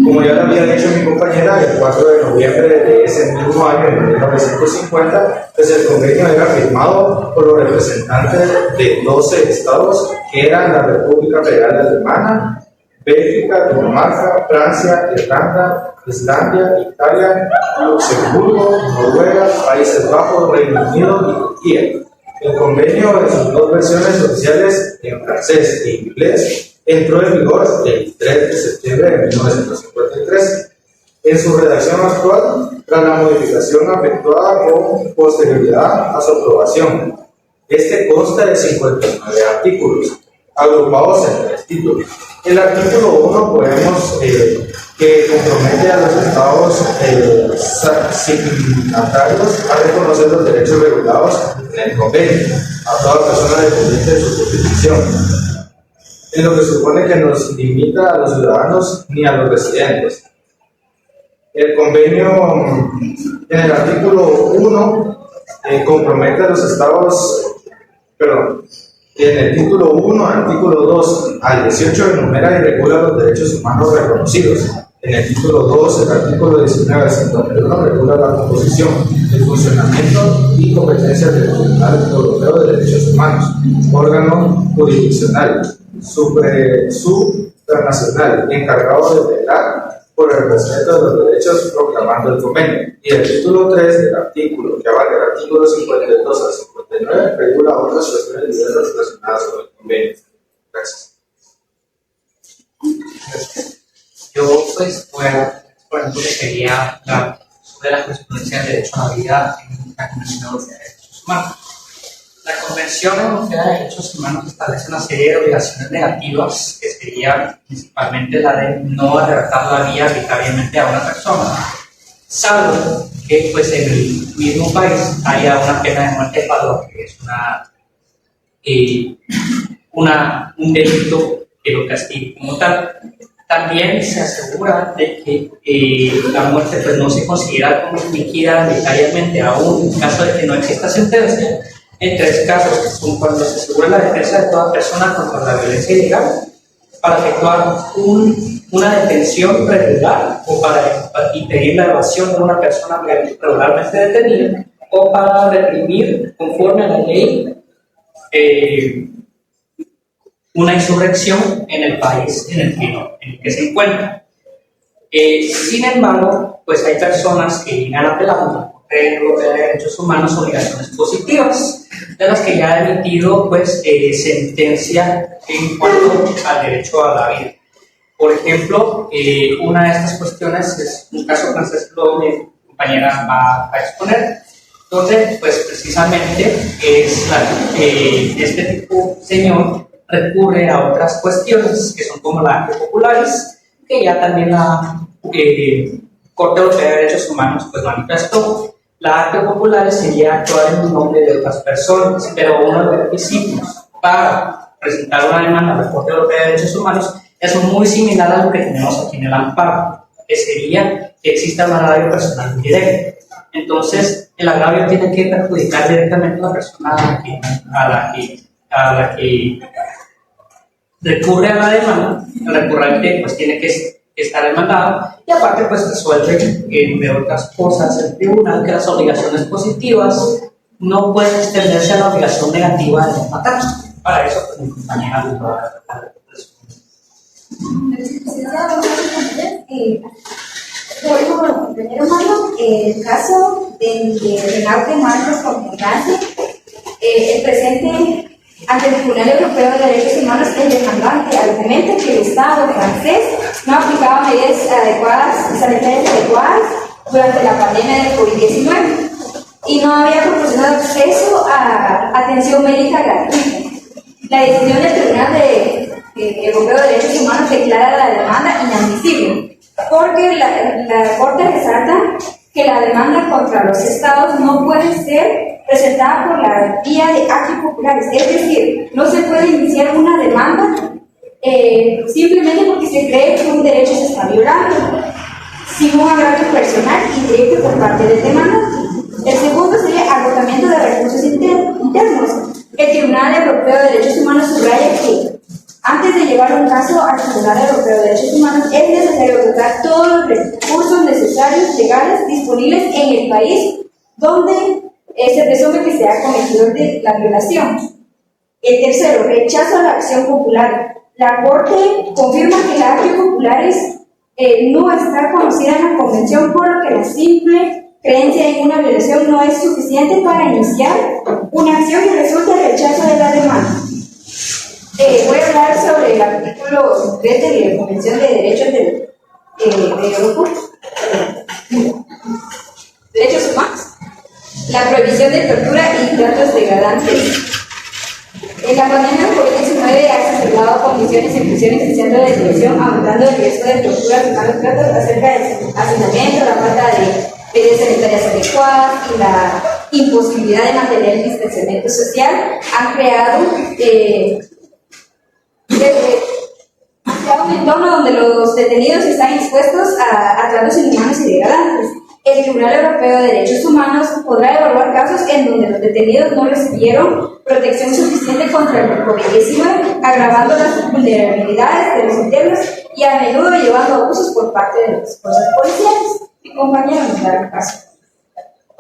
Como ya lo había dicho mi compañera, el 4 de noviembre de ese mismo año, en 1950, pues el convenio era firmado por los representantes de 12 estados, que eran la República Federal Alemana, Bélgica, Dinamarca, Francia, Irlanda, Islandia, Italia, Luxemburgo, Noruega, Países Bajos, Reino Unido y Turquía. El convenio, en sus dos versiones oficiales, en francés e inglés, entró en vigor el 3 de septiembre de 1953. En su redacción actual, tras la modificación efectuada con posterioridad a su aprobación, este consta de 59 artículos, agrupados en 3 títulos. El artículo 1 podemos que compromete a los estados signatarios a reconocer los derechos regulados en el convenio a toda persona dependiente de su jurisdicción, en lo que supone que no limita a los ciudadanos ni a los residentes. El convenio, en el artículo 1, compromete a los estados, en el título 1, artículo 2 al 18 enumera y regula los derechos humanos reconocidos. En el título 2, el artículo 19 al 51 regula la composición, el funcionamiento y competencias del Tribunal Europeo de Derechos Humanos, órgano jurisdiccional, supranacional, encargado de velar por el respeto de los derechos proclamando el convenio. Y el título 3 del artículo, que abarca el artículo 52 al 59, regula otras cuestiones diversas relacionadas con el convenio. Gracias. Yo, pues, voy a exponer lo que quería hablar sobre la jurisprudencia del derecho a la vida en la Convención Europea de Derechos Humanos. La Convención Europea de Derechos Humanos establece una serie de obligaciones negativas, que sería principalmente la de no arrebatar la vida arbitrariamente a una persona, salvo que pues, en el mismo país haya una pena de muerte para lo que es un delito que lo castigue como tal. También se asegura de que la muerte pues, no se considera como líquida arbitrariamente, aún en caso de que no exista sentencia, en 3 casos, que son cuando se asegura la defensa de toda persona contra la violencia ilegal, para efectuar una detención regular o para impedir la evasión de una persona regularmente detenida, o para reprimir, conforme a la ley, una insurrección en el país en el que se encuentra. Sin embargo, pues hay personas que llegan apelando a la Corte Europea de Derechos Humanos obligaciones positivas, de las que ya ha emitido pues, sentencia en cuanto al derecho a la vida. Por ejemplo, una de estas cuestiones es un caso francés que mi compañera va a exponer, donde pues precisamente es este tipo señor recurre a otras cuestiones que son como la acte popularis, que ya también la Corte Europea de Derechos Humanos pues manifestó. La acte popularis sería actuar en nombre de otras personas, pero uno de los requisitos para presentar una demanda a la Corte Europea de Derechos Humanos es muy similar a lo que tenemos aquí en el amparo, que sería que exista un agravio personal directo. Entonces, el agravio tiene que perjudicar directamente a la persona a la que recurre a la demanda. El recurrente pues tiene que estar demandado y aparte pues resuelve, entre otras cosas, el tribunal que las obligaciones positivas no pueden extenderse a la obligación negativa de no matar. Para eso pues mi compañera nos va a dar como compañero Mario, el caso de Renato Marcos con Francia, el presente ante el Tribunal Europeo de Derechos Humanos, el demandante argumenta que el Estado francés no aplicaba medidas sanitarias adecuadas durante la pandemia del COVID-19 y no había proporcionado acceso a atención médica gratuita. La decisión del Tribunal Europeo de Derechos Humanos declara la demanda inadmisible, porque la Corte resalta que la demanda contra los Estados no puede ser presentada por la vía de actos populares, es decir, no se puede iniciar una demanda simplemente porque se cree que un derecho se está violando, sin un agravio personal y directo por parte del demandante. El segundo sería agotamiento de recursos internos. El Tribunal Europeo de Derechos Humanos subraya que antes de llevar un caso al Tribunal Europeo de Derechos Humanos es necesario dotar todos los recursos necesarios legales disponibles en el país donde se presume que se ha cometido la violación. El tercero, rechazo a la acción popular. La Corte confirma que la acción popular no está conocida en la Convención, por lo que la simple creencia en una violación no es suficiente para iniciar una acción y resulta el rechazo de la demanda. Voy a hablar sobre el artículo 3 de la Convención de Derechos de Derechos Humanos. La prohibición de tortura y tratos degradantes. La pandemia del COVID-19 ha exacerbado condiciones en prisiones y centros de detención, aumentando el riesgo de tortura y malos tratos acerca del hacinamiento, la falta de medidas sanitarias adecuadas y la imposibilidad de mantener el distanciamiento social han creado un entorno donde los detenidos están expuestos a tratos inhumanos y degradantes. El Tribunal Europeo de Derechos Humanos podrá evaluar casos en donde los detenidos no recibieron protección suficiente contra el COVID-19, agravando las vulnerabilidades de los internos y a menudo llevando a abusos por parte de las fuerzas policiales. Mi compañero nos dará el caso.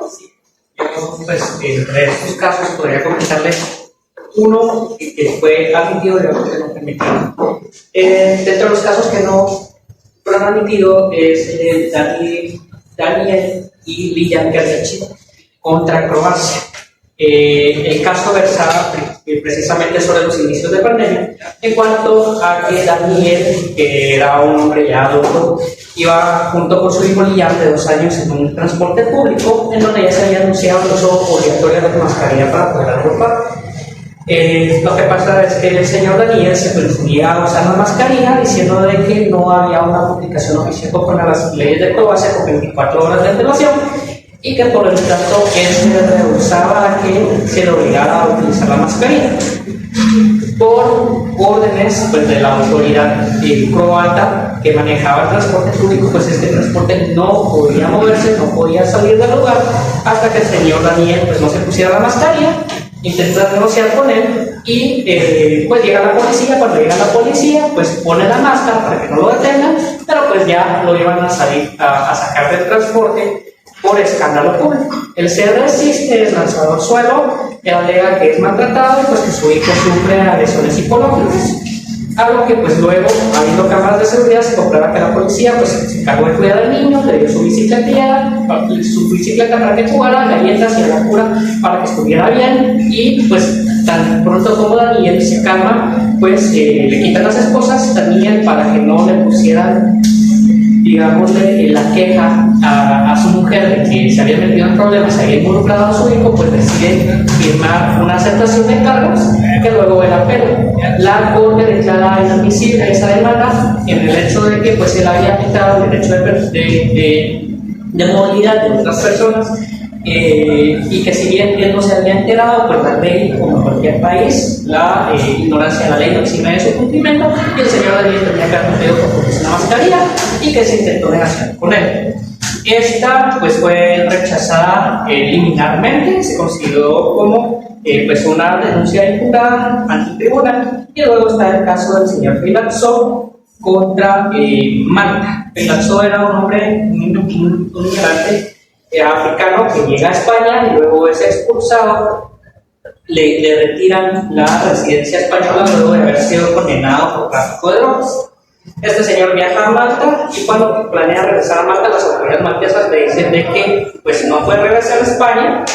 Sí. Yo, pues, entre estos casos podría comentarles uno que fue admitido y otro que no permitido. Dentro de los casos que no fueron admitidos es el Daniel y Lilian Gerzic contra Croacia. El caso versaba precisamente sobre los inicios de pandemia, en cuanto a que Daniel, que era un hombre ya adulto, iba junto con su hijo Liam de 2 años en un transporte público en donde ya se había anunciado el uso obligatorio de la mascarilla para poder agrupar. Lo que pasa es que el señor Daniel se ponía a usar la mascarilla diciendo de que no había una publicación oficial con las leyes de Croacia con 24 horas de antelación y que por lo tanto él se rehusaba a que se le obligara a utilizar la mascarilla. Por órdenes pues, de la autoridad croata que manejaba el transporte público, pues este transporte no podía moverse, no podía salir del lugar hasta que el señor Daniel pues, no se pusiera la mascarilla. Intenta negociar con él y pues llega la policía. Cuando llega la policía pues pone la máscara para que no lo detengan, pero pues ya lo iban a salir a sacar del transporte por escándalo público. Él se resiste, es lanzado al suelo, él alega que es maltratado y pues que su hijo sufre agresiones psicológicas. Algo que pues luego, habiendo cámaras de seguridad, se comprueba que la policía pues se encargó de cuidar al niño, le dio su bicicleta para que jugara, galletas y a la cura para que estuviera bien, y pues tan pronto como Daniel se calma, pues le quitan las esposas Daniel para que no le pusieran, digamos, la queja a su mujer de que se había metido en problemas, se había involucrado a su hijo, pues decide firmar una aceptación de cargos que luego era apelo. La corte declara inadmisible esa demanda en el hecho de que pues él había quitado el derecho de movilidad de otras personas y que si bien él no se había enterado, pues la ley, como en cualquier país, la ignorancia de la ley no exime de su cumplimiento, y el señor Daniel tenía que haber cumplido con ponerse una mascarilla y que se intentó negociar con él. Esta pues fue rechazada liminarmente, se consideró como pues una denuncia impugnada ante el tribunal, y luego está el caso del señor Filatso contra Malta. Filatso era un hombre, un migrante africano que llega a España y luego es expulsado, le retiran la residencia española luego de haber sido condenado por tráfico de drogas. Este señor viaja a Malta y cuando planea regresar a Malta, las autoridades maltesas le dicen de que pues no puede regresar a España,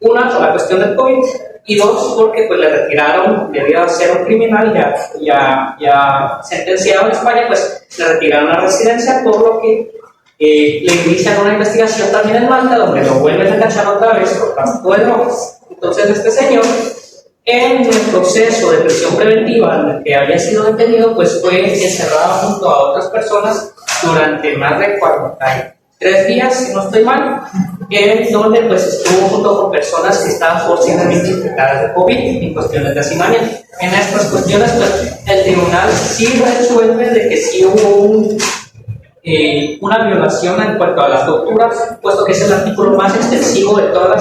una por la cuestión del COVID y dos porque pues le retiraron, debido a ser un criminal ya sentenciado en España, pues le retiraron la residencia, por lo que le inician una investigación también en Malta, donde lo vuelven a cachar otra vez por tráfico de drogas. Entonces este señor, en el proceso de prisión preventiva en el que había sido detenido, pues fue encerrado junto a otras personas durante más de 43 días, si no estoy mal, en donde pues estuvo junto con personas que estaban posiblemente infectadas de COVID en cuestiones de hacinamiento. En estas cuestiones, pues el tribunal sí resuelve de que sí hubo una violación en cuanto a las torturas, puesto que es el artículo más extensivo de toda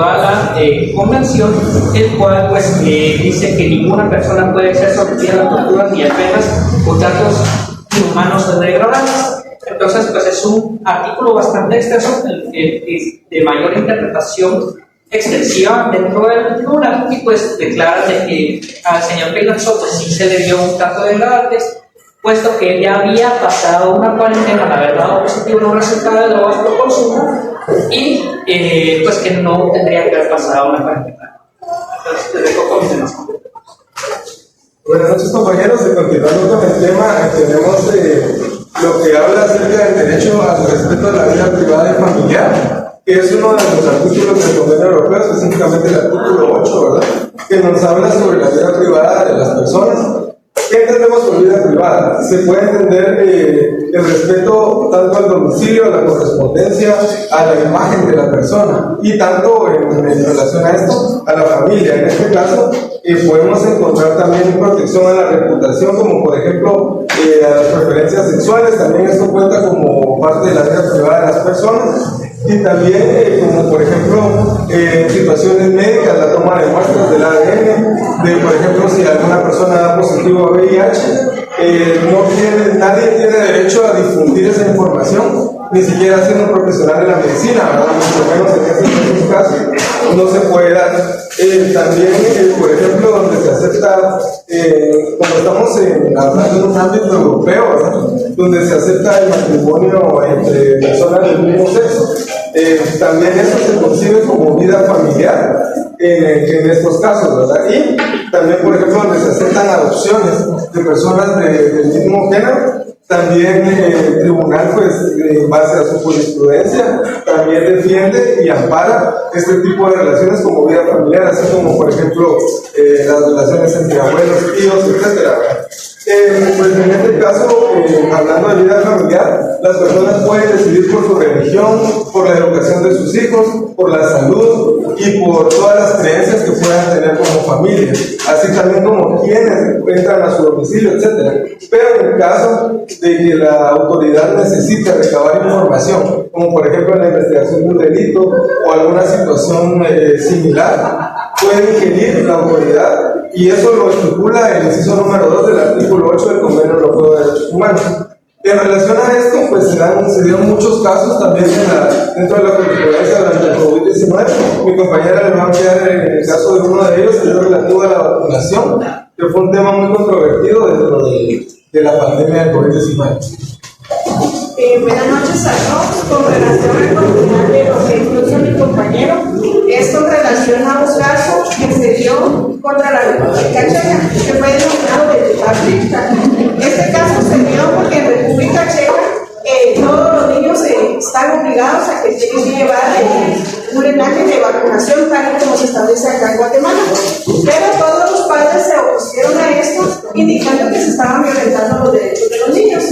la convención, el cual pues dice que ninguna persona puede ser sometida a las torturas ni a penas o tratos inhumanos o degradantes. Entonces pues es un artículo bastante extenso de mayor interpretación extensiva dentro del tribunal, y pues declara de que al señor Filatso pues sí se le dio un trato de degradantes, puesto que él ya había pasado una cuarentena al haber dado positivo en un resultado de drogas por consumo y pues que no tendría que haber pasado una cuarentena. Entonces, te dejo con mis demás. Buenas noches, compañeros. Continuando con el tema, tenemos lo que habla acerca del derecho al respeto de la vida privada y familiar, que es uno de los artículos del Convenio Europeo, específicamente el artículo 8, ¿verdad? Que nos habla sobre la vida privada de las personas. ¿Qué entendemos por vida privada? Se puede entender el respeto tanto al domicilio, a la correspondencia, a la imagen de la persona, y tanto en relación a esto, a la familia. En este caso, podemos encontrar también protección a la reputación, como por ejemplo a las preferencias sexuales. También esto cuenta como parte de la vida privada de las personas. Y también, como por ejemplo, situaciones médicas, la toma de muestras del ADN, de por ejemplo, si alguna persona da positivo a VIH, nadie tiene derecho a difundir esa información, ni siquiera siendo un profesional de la medicina, ¿verdad? Mucho menos en esos casos no se puede dar. También, por ejemplo, donde se acepta, como estamos hablando en un ámbito europeo, ¿verdad? Donde se acepta el matrimonio entre personas del mismo sexo, también eso se concibe como vida familiar, en estos casos, ¿verdad? Y también, por ejemplo, donde se aceptan adopciones de personas del mismo género, también el tribunal, pues, en base a su jurisprudencia, también defiende y ampara este tipo de relaciones como vida familiar, así como, por ejemplo, las relaciones entre abuelos, tíos, etcétera. Pues en este caso, hablando de vida familiar, las personas pueden decidir por su religión, por la educación de sus hijos, por la salud y por todas las creencias que puedan tener como familia, así también como quienes entran a su domicilio, etc. Pero en el caso de que la autoridad necesite recabar información, como por ejemplo en la investigación de un delito o alguna situación similar, puede ingerir la autoridad, y eso lo estipula el inciso número 2 del artículo 8 del Convenio Europeo de Derechos Humanos. En relación a esto, pues se dieron muchos casos también dentro de la jurisprudencia durante el COVID-19. Mi compañera le va a ampliar en el caso de uno de ellos, que es relativo a la vacunación, que fue un tema muy controvertido dentro de la pandemia del COVID-19. Buenas noches a todos. Con relación al continuar de lo que incluso mi compañero, es con relación a un caso que se dio contra la República Checa, que fue denominado de República. Este caso se dio porque en República Checa todos los niños están obligados a que tienen que llevar un linaje de vacunación tal como se establece acá en Guatemala. Pero todos los padres se opusieron a esto, indicando que se estaban violentando los derechos de los niños.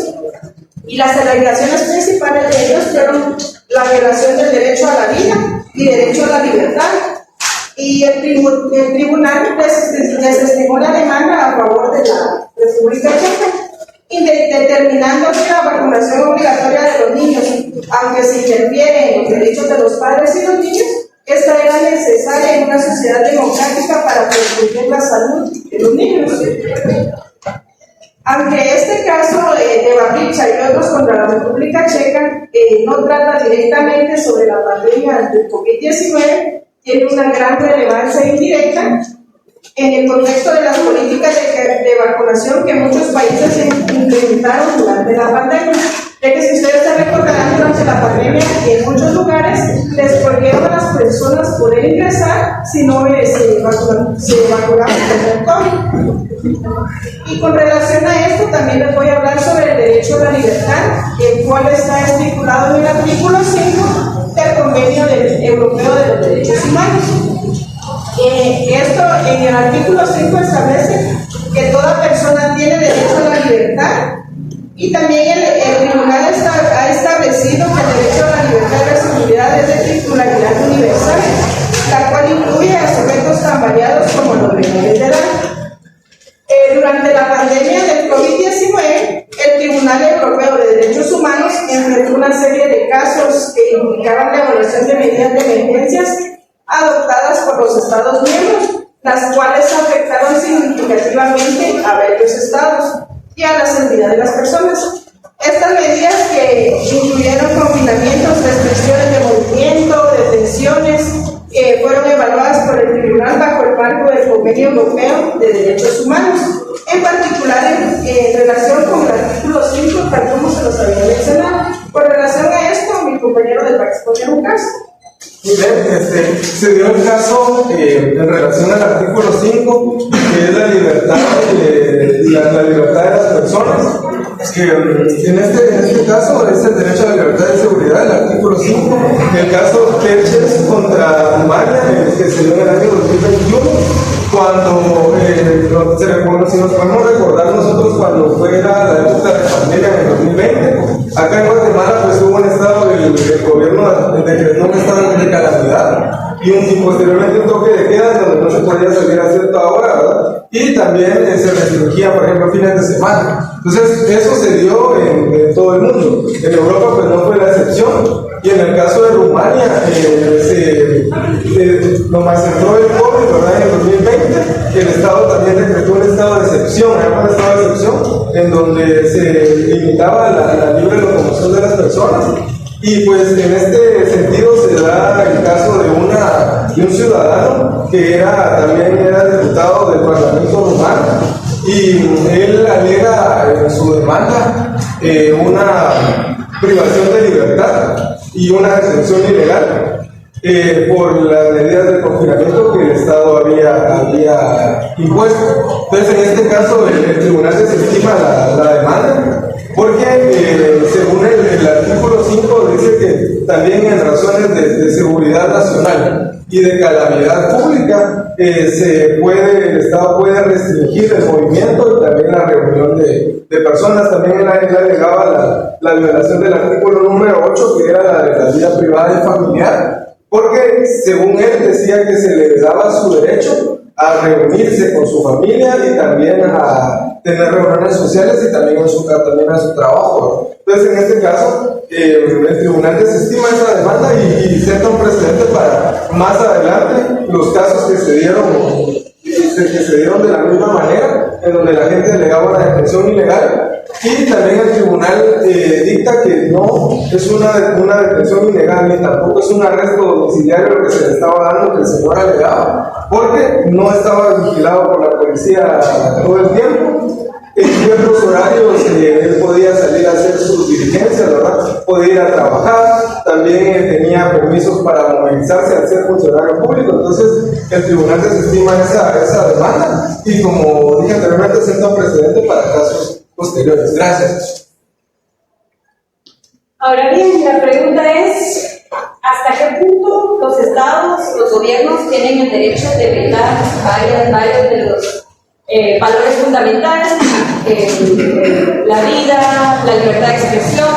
Y las alegaciones principales de ellos fueron la violación del derecho a la vida y derecho a la libertad. Y el tribunal desestimó la demanda a favor de la República Checa, determinando que la vacunación obligatoria de los niños, aunque se interfiere en los derechos de los padres y los niños, esta era necesaria en una sociedad democrática para proteger la salud de los niños. Aunque este caso de Babicha y otros contra la República Checa no trata directamente sobre la pandemia del COVID-19, tiene una gran relevancia indirecta en el contexto de las políticas de vacunación que muchos países implementaron durante la pandemia. Ya que si ustedes se recordarán, durante la pandemia en muchos lugares les prohibieron a las personas poder ingresar si no se vacunaban contra el COVID. Y con relación a esto también les voy a hablar sobre el derecho a la libertad, el cual está estipulado en el artículo 5 del Convenio Europeo de los Derechos Humanos. Esto en el artículo 5 establece que toda persona tiene derecho a la libertad, y también el tribunal ha establecido que el derecho a la libertad y la seguridad es de titularidad universal, la cual incluye a sujetos tan variados como los menores de edad. Durante la pandemia del COVID-19, el Tribunal Europeo de Derechos Humanos enfrentó una serie de casos que implicaban la evaluación de medidas de emergencias adoptadas por los Estados miembros, las cuales afectaron significativamente a varios estados y a la seguridad de las personas. Estas medidas, que incluyeron confinamientos, restricciones de movimiento, detenciones, fueron evaluadas por el tribunal bajo el marco del Convenio Europeo de Derechos Humanos, en particular en relación con el artículo 5, tal como se los había mencionado. Con relación a esto, mi compañero les va a exponer un caso. Muy bien, se dio el caso en relación al artículo 5, que es la libertad de las personas. Que en este caso es el derecho a la libertad y seguridad, el artículo 5, el caso Terches contra Rumania, que se dio en el año 2021, cuando si nos podemos recordar nosotros cuando fue la época de pandemia en el 2020, acá en Guatemala pues hubo un estado, el gobierno decretó un estado de calamidad y posteriormente un toque de queda donde no se podía salir a cierta hora, ¿verdad? Y también se restringía, por ejemplo, fines de semana. Entonces, eso se dio en todo el mundo. En Europa, pues no fue la excepción. Y en el caso de Rumania, lo macentró el COVID, ¿verdad? En el 2020, el Estado también decretó un estado de excepción, un estado de excepción, en donde se limitaba la libre locomoción de las personas. Y pues en este sentido se da el caso de un ciudadano que también era diputado del Parlamento rumano, y él alega en su demanda una privación de libertad y una detención ilegal. por las medidas de confinamiento que el Estado había impuesto. Entonces, en este caso, el tribunal desestima la demanda, porque según el artículo 5 dice que también en razones de seguridad nacional y de calamidad pública, el Estado puede restringir el movimiento y también la reunión de personas. También él alegaba la violación del artículo número 8, que era la de la vida privada y familiar, porque según él decía que se le daba su derecho a reunirse con su familia y también a tener reuniones sociales y también a su trabajo. Entonces, en este caso, el tribunal desestima esa demanda y senta un precedente para más adelante los casos que se dieron de la misma manera, en donde la gente alegaba una detención ilegal, y también el tribunal dicta que no es una detención ilegal ni tampoco es un arresto domiciliario lo que se le estaba dando, que el señor alegaba, porque no estaba vigilado por la policía todo el tiempo. En ciertos horarios él podía salir a hacer sus diligencias, ¿verdad? Podía ir a trabajar, también tenía permisos para movilizarse al ser funcionario público. Entonces el tribunal desestima esa demanda y, como dije anteriormente, sienta un precedente para casos posteriores. Gracias. Ahora bien, la pregunta es, ¿hasta qué punto los estados, los gobiernos tienen el derecho de vetar varios de los valores fundamentales, la vida, la libertad de expresión,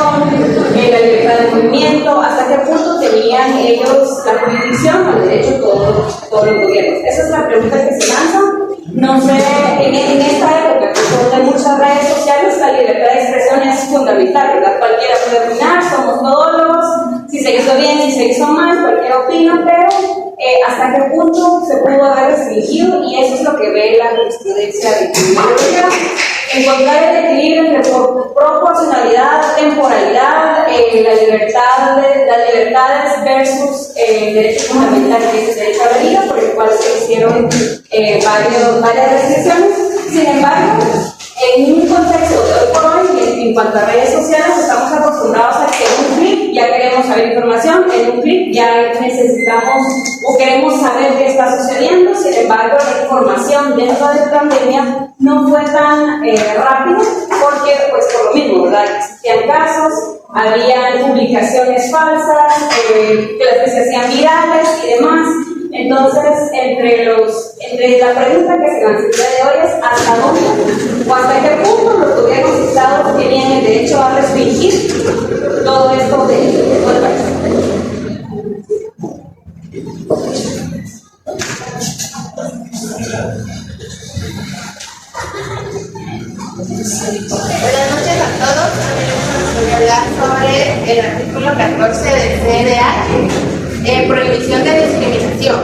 la libertad de movimiento? ¿Hasta qué punto tenían ellos la jurisdicción o el derecho de todos los gobiernos? Esa es la pregunta que se lanza. No sé, en esta época, donde hay muchas redes sociales, la libertad de expresión es fundamental, ¿verdad? Cualquiera puede opinar, somos todólogos, si se hizo bien, si se hizo mal, cualquiera opina, pero hasta qué punto se pudo haber restringido, y eso es lo que ve la jurisprudencia de Tribunal Europeo. Encontrar el equilibrio entre proporcionalidad, temporalidad, las libertades versus derechos fundamentales, que es el derecho a la vida, por el cual se hicieron varias restricciones. Sin embargo, en un contexto de hoy por hoy, en cuanto a redes sociales, estamos acostumbrados a que en un clic ya queremos saber información, en un clic ya necesitamos o queremos saber qué está sucediendo. Sin embargo, la información dentro de la pandemia no fue tan rápida, porque, pues, por lo mismo, ¿verdad? Existían casos, había publicaciones falsas, que se hacían virales y demás. Entonces, entre la pregunta que se lanza el día de hoy es ¿hasta dónde o hasta qué punto los gobiernos y estados tienen el derecho a restringir todo esto de todo el país? Buenas noches a todos. Voy a hablar sobre el artículo 14 del CEDH, prohibición de discriminación.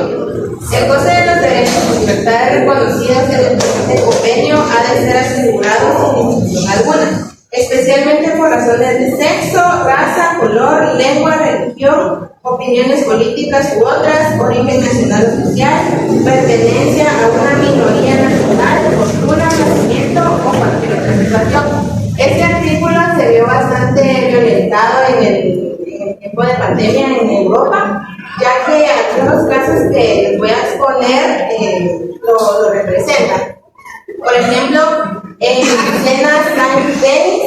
El goce de los derechos y libertades reconocidos en el presente convenio ha de ser asegurado sin distinción alguna, especialmente por razones de sexo, raza, color, lengua, religión, opiniones políticas u otras, origen nacional o social, pertenencia a una minoría nacional, cultura, nacimiento o cualquier otra situación. Este artículo se vio bastante violentado en el tiempo de pandemia en Europa, ya que algunos casos que les voy a exponer lo representan. Por ejemplo, en Atenas, Saint-Denis,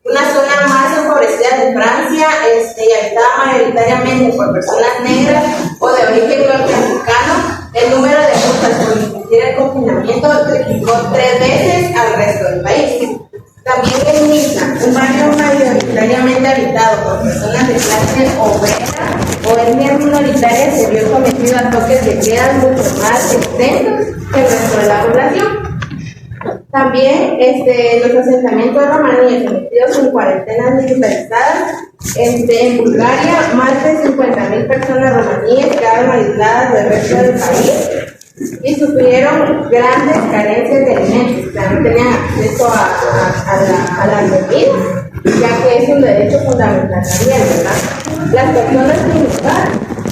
una zona más empobrecida de Francia, y habitada mayoritariamente por personas negras o de origen norteamericano, el número de multas por infringir el confinamiento triplicó 3 veces al resto del país. También en Niza, un barrio mayoritariamente habitado por personas de clase obrera o etnia minoritaria, se vio sometido a toques de queda mucho más extensos que el resto de la población. También los asentamientos romaníes sometidos en cuarentenas militarizadas. En Bulgaria, más de 50.000 personas romaníes quedaron aisladas del resto del país y sufrieron grandes carencias de alimentos. O sea, no tenían acceso a las bebidas, ya que es un derecho fundamental también, ¿verdad? Las personas sin hogar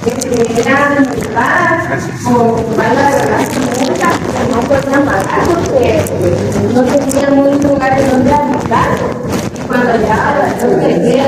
estuvieran ocupadas o ocupadas de las comunas, no podían pagar porque no tenían un lugar en donde habitar. Cuando llegaba la noche de queda,